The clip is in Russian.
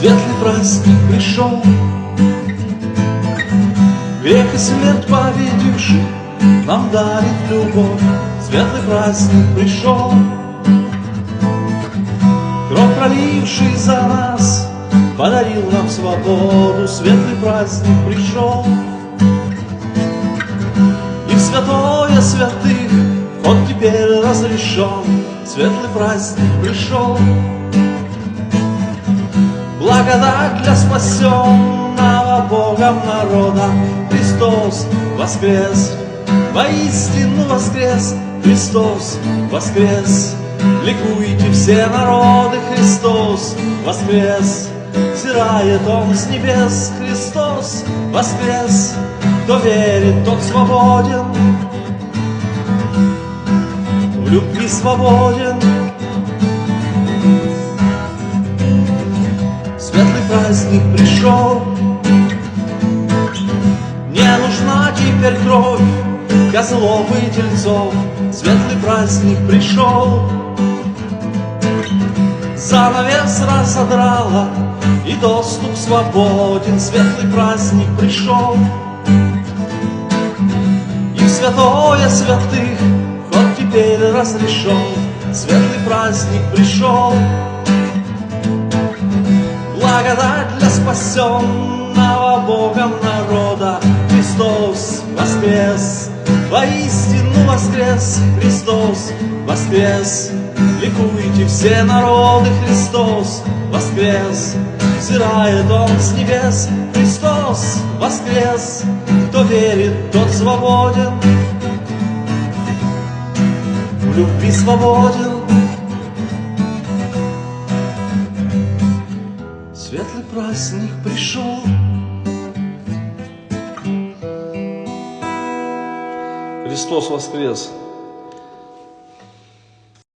Светлый праздник пришел, грех и смерть победивший нам дарит любовь. Светлый праздник пришел, кровь проливший за нас подарил нам свободу. Светлый праздник пришел, и в святое святых вход теперь разрешен. Светлый праздник пришел, благодать для спасенного Богом народа. Христос воскрес, воистину воскрес, Христос воскрес. Ликуйте все народы, Христос воскрес. Взирает Он с небес, Христос воскрес. Кто верит, тот свободен, в любви свободен. Светлый праздник пришел, не нужна теперь кровь козлов и тельцов. Светлый праздник пришел, занавес разодрала, и доступ свободен. Светлый праздник пришел, и в святое святых вход теперь разрешен. Светлый праздник пришел, благодать для спасенного Богом народа. Христос воскрес, воистину воскрес, Христос воскрес. Ликуйте все народы, Христос воскрес. Взирает Он с небес, Христос воскрес. Кто верит, тот свободен, в любви свободен. Светлый праздник пришел. Христос воскрес!